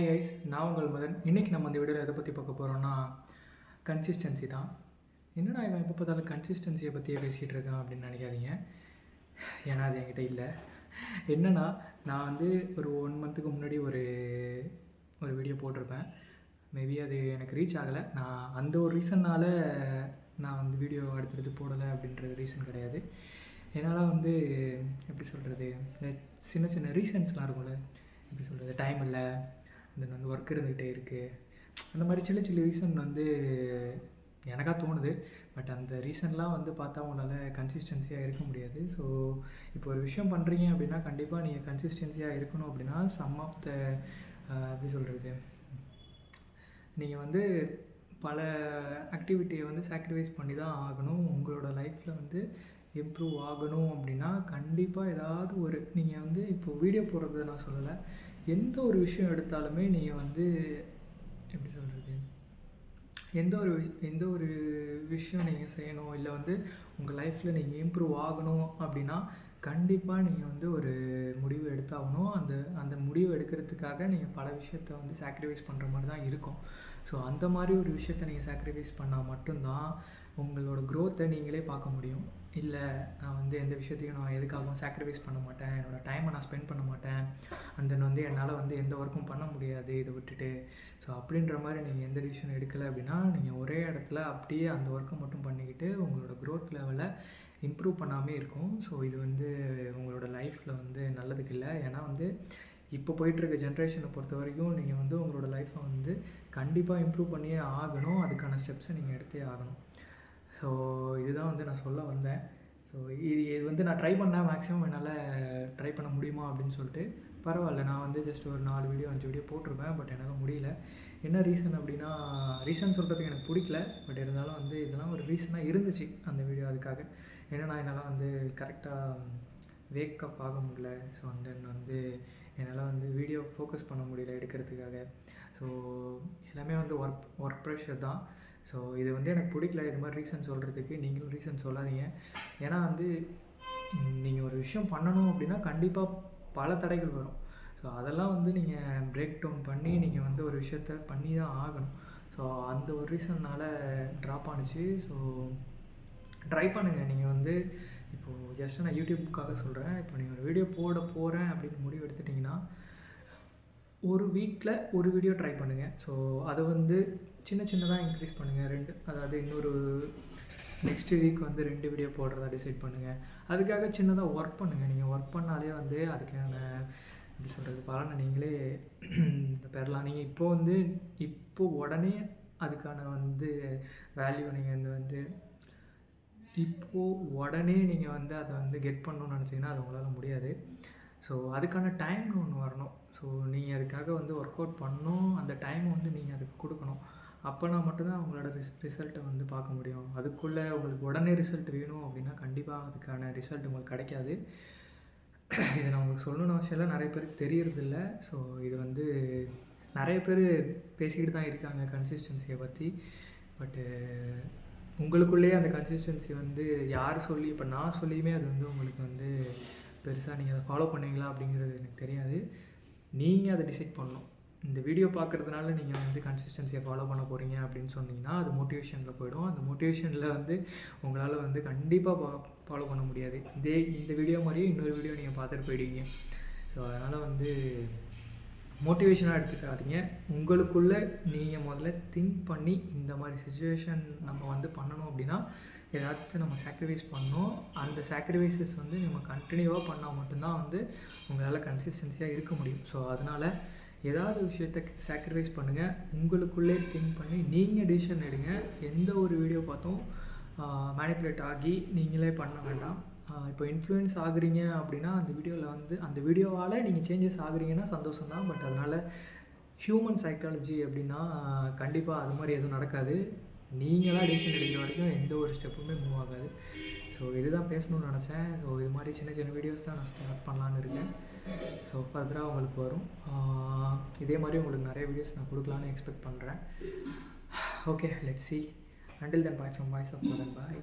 Hi guys, நான் உங்கள் மதன். இன்றைக்கி நம்ம இந்த வீடியோவில் எதை பற்றி பார்க்க போகிறோம்னா கன்சிஸ்டன்சி தான். என்னடா இவன் எப்போ பார்த்தாலும் கன்சிஸ்டன்சியை பற்றியே பேசிகிட்டு இருக்கான் அப்படின்னு நினைக்காதீங்க. ஏன்னா அது என்கிட்ட இல்லை. என்னென்னா, நான் வந்து ஒரு 1 மந்த்துக்கு முன்னாடி ஒரு வீடியோ போட்டிருப்பேன். மேபி அது எனக்கு ரீச் ஆகலை. நான் அந்த ஒரு ரீசன்னால் நான் வந்து வீடியோ அடுத்தடுத்து போடலை அப்படின்றது ரீசன் கிடையாது. என்னால் வந்து எப்படி சொல்கிறது, இந்த சின்ன சின்ன ரீசன்ஸ்லாம் இருக்கும்ல, எப்படி சொல்கிறது, டைம் இல்லை, தென் வந்து ஒர்க் இருந்துக்கிட்டே இருக்குது, அந்த மாதிரி சின்ன சின்ன ரீசன் வந்து எனக்காக தோணுது. பட் அந்த ரீசன்லாம் வந்து பார்த்தா உங்களால் கன்சிஸ்டன்சியாக இருக்க முடியாது. ஸோ இப்போ ஒரு விஷயம் பண்ணுறீங்க அப்படின்னா கண்டிப்பாக நீங்கள் கன்சிஸ்டன்சியாக இருக்கணும். அப்படின்னா சம் ஆஃப் த எப்படி சொல்கிறது, நீங்கள் வந்து பல ஆக்டிவிட்டியை வந்து சாக்ரிஃபைஸ் பண்ணி தான் ஆகணும். உங்களோட லைஃப்பில் வந்து இம்ப்ரூவ் ஆகணும் அப்படின்னா கண்டிப்பாக ஏதாவது ஒரு, நீங்கள் வந்து இப்போ வீடியோ போடுறது நான் சொல்லலை, எந்த ஒரு விஷயம் எடுத்தாலுமே நீங்கள் வந்து எப்படி சொல்கிறது, எந்த ஒரு விஷயம் நீங்கள் செய்யணும், இல்லை வந்து உங்கள் லைஃப்பில் நீங்கள் இம்ப்ரூவ் ஆகணும் அப்படின்னா கண்டிப்பாக நீங்கள் வந்து ஒரு முடிவு எடுத்தாகணும். அந்த முடிவு எடுக்கிறதுக்காக நீங்கள் பல விஷயத்த வந்து சாக்ரிஃபைஸ் பண்ணுற மாதிரி தான் இருக்கும். ஸோ அந்த மாதிரி ஒரு விஷயத்த நீங்கள் சாக்ரிஃபைஸ் பண்ணால் மட்டும்தான் உங்களோட க்ரோத்தை நீங்களே பார்க்க முடியும். இல்லை நான் வந்து எந்த விஷயத்தையும் நான் எதுக்காகவும் சாக்ரிஃபைஸ் பண்ண மாட்டேன், என்னோடய டைமை நான் ஸ்பெண்ட் பண்ண மாட்டேன், அண்ட் தென் வந்து என்னால் வந்து எந்த ஒர்க்கும் பண்ண முடியாது இதை விட்டுட்டு. ஸோ அப்படின்ற மாதிரி நீங்கள் எந்த டிசிஷன் எடுக்கலை அப்படின்னா நீங்கள் ஒரே இடத்துல அப்படியே அந்த ஒர்க்கை மட்டும் பண்ணிக்கிட்டு உங்களோட க்ரோத் லெவலை இம்ப்ரூவ் பண்ணாமே இருக்கும். ஸோ இது வந்து உங்களோட லைஃப்பில் வந்து நல்லதுக்கு இல்லை. ஏன்னா வந்து இப்போ போயிட்டுருக்க ஜென்ரேஷனை பொறுத்த வரைக்கும் நீங்கள் வந்து உங்களோட லைஃப்பை வந்து கண்டிப்பாக இம்ப்ரூவ் பண்ணியே ஆகணும். அதுக்கான ஸ்டெப்ஸை நீங்கள் எடுத்தே ஆகணும். ஸோ இதுதான் வந்து நான் சொல்ல வந்தேன். ஸோ இது வந்து நான் ட்ரை பண்ணேன், மேக்ஸிமம் என்னால் ட்ரை பண்ண முடியுமா அப்படின்னு சொல்லிட்டு. பரவாயில்ல, நான் வந்து ஜஸ்ட் ஒரு 4 வீடியோ 5 வீடியோ போட்டிருப்பேன். பட் என்னால் முடியல. என்ன ரீசன் அப்படின்னா, ரீசன் சொல்கிறதுக்கு எனக்கு பிடிக்கல. பட் இருந்தாலும் வந்து இதெல்லாம் ஒரு ரீசனாக இருந்துச்சு அந்த வீடியோ. அதுக்காக ஏன்னா என்னால் வந்து கரெக்டாக வேக்கப் ஆக முடியல. ஸோ அண்ட் தென் வந்து என்னால் வந்து வீடியோ ஃபோக்கஸ் பண்ண முடியல எடுக்கிறதுக்காக. ஸோ எல்லாமே வந்து ஒர்க் ப்ரெஷர் தான். ஸோ இது வந்து எனக்கு பிடிக்கல இது மாதிரி ரீசன் சொல்கிறதுக்கு. நீங்களும் ரீசன் சொல்லாதீங்க. ஏன்னா வந்து நீங்கள் ஒரு விஷயம் பண்ணணும் அப்படின்னா கண்டிப்பாக பல தடைகள் வரும். ஸோ அதெல்லாம் வந்து நீங்கள் பிரேக் டவுன் பண்ணி நீங்கள் வந்து ஒரு விஷயத்த பண்ணி தான் ஆகணும். ஸோ அந்த ஒரு ரீசன்னால் ட்ராப் ஆணுச்சு. ஸோ ட்ரை பண்ணுங்கள். நீங்கள் வந்து இப்போது ஜஸ்ட் நான் யூடியூப்புக்காக சொல்கிறேன். இப்போ நீங்கள் ஒரு வீடியோ போட போகிறேன் அப்படின்னு முடிவு எடுத்துட்டிங்கன்னா ஒரு வீக்கில் ஒரு வீடியோ ட்ரை பண்ணுங்கள். ஸோ அதை வந்து சின்னதாக இன்க்ரீஸ் பண்ணுங்கள். அதாவது இன்னொரு நெக்ஸ்ட் வீக் வந்து 2 வீடியோ போடுறதா டிசைட் பண்ணுங்கள். அதுக்காக சின்னதாக ஒர்க் பண்ணுங்கள். நீங்கள் ஒர்க் பண்ணாலே வந்து அதுக்கான எப்படி சொல்கிறது பலனை நீங்களே பெறலாம். நீங்கள் இப்போ உடனே அதுக்கான வந்து வேல்யூ நீங்கள் வந்து இப்போது உடனே நீங்கள் வந்து அதை வந்து கெட் பண்ணணும்னு நினச்சிங்கன்னா அது உங்களால் முடியாது. ஸோ அதுக்கான டைம்னு ஒன்று வரணும். ஸோ நீங்கள் அதுக்காக வந்து ஒர்க் அவுட் பண்ணணும். அந்த டைமை வந்து நீங்கள் அதுக்கு கொடுக்கணும். அப்போனா மட்டும்தான் உங்களோட ரிசல்ட்டை வந்து பார்க்க முடியும். அதுக்குள்ளே உங்களுக்கு உடனே ரிசல்ட் வேணும் அப்படின்னா கண்டிப்பாக அதுக்கான ரிசல்ட் உங்களுக்கு கிடைக்காது. இதை நான் உங்களுக்கு சொல்லணும்னு அவசியம் இல்லை, நிறைய பேருக்கு தெரியறதில்ல. ஸோ இது வந்து நிறைய பேர் பேசிக்கிட்டு தான் இருக்காங்க கன்சிஸ்டன்சியை பற்றி. பட்டு உங்களுக்குள்ளேயே அந்த கன்சிஸ்டன்சி வந்து யார் சொல்லி, இப்போ நான் சொல்லியுமே அது வந்து உங்களுக்கு வந்து பெருசாக நீங்கள் அதை ஃபாலோ பண்ணுவீங்களா அப்படிங்கிறது எனக்கு தெரியாது. நீங்கள் அதை டிசைட் பண்ணணும். இந்த வீடியோ பார்க்குறதுனால நீங்கள் வந்து கன்சிஸ்டன்சியை ஃபாலோ பண்ண போகிறீங்க அப்படின்னு சொன்னீங்கன்னா அது மோட்டிவேஷனில் போய்டும். அந்த மோட்டிவேஷனில் வந்து உங்களால் வந்து கண்டிப்பாக ஃபாலோ பண்ண முடியாது. இந்த வீடியோ மாதிரியே இன்னொரு வீடியோ நீங்கள் பார்த்துட்டு போயிடுவீங்க. ஸோ அதனால் வந்து மோட்டிவேஷனாக எடுத்துக்காதீங்க. உங்களுக்குள்ளே நீங்கள் முதல்ல திங்க் பண்ணி இந்த மாதிரி சிச்சுவேஷன் நம்ம வந்து பண்ணணும் அப்படின்னா ஏதாச்சும் நம்ம சாக்ரிஃபைஸ் பண்ணணும். அந்த சாக்ரிஃபைஸஸ் வந்து நம்ம கண்டினியூவாக பண்ணால் மட்டும்தான் வந்து உங்களால் கன்சிஸ்டன்சியாக இருக்க முடியும். ஸோ அதனால் ஏதாவது விஷயத்தை சாக்ரிஃபைஸ் பண்ணுங்கள். உங்களுக்குள்ளே திங்க் பண்ணி நீங்கள் டிசிஷன் எடுங்க. எந்த ஒரு வீடியோ பார்த்தும் மேனிப்புலேட் ஆகி நீங்களே பண்ண வேண்டாம். இப்போ இன்ஃப்ளூயன்ஸ் ஆகுறீங்க அப்படின்னா அந்த வீடியோவால் நீங்கள் சேஞ்சஸ் ஆகுறீங்கன்னா சந்தோஷம் தான். பட் அதனால் ஹியூமன் சைக்காலஜி அப்படின்னா கண்டிப்பாக அது மாதிரி எதுவும் நடக்காது. நீங்களாக டிசிஷன் எடுக்கிற வரைக்கும் எந்த ஒரு ஸ்டெப்புமே மூவ் ஆகாது. ஸோ இதுதான் பேசணும்னு நினச்சேன். ஸோ இது மாதிரி சின்ன வீடியோஸ் தான் நான் ஸ்டார்ட் பண்ணலான்னு இருக்கேன். ஸோ ஃபர்தராக உங்களுக்கு வரும். இதே மாதிரி உங்களுக்கு நிறைய வீடியோஸ் நான் கொடுக்கலான்னு எக்ஸ்பெக்ட் பண்ணுறேன். Okay, let's see. Until then, bye from Voice of Madan. Bye.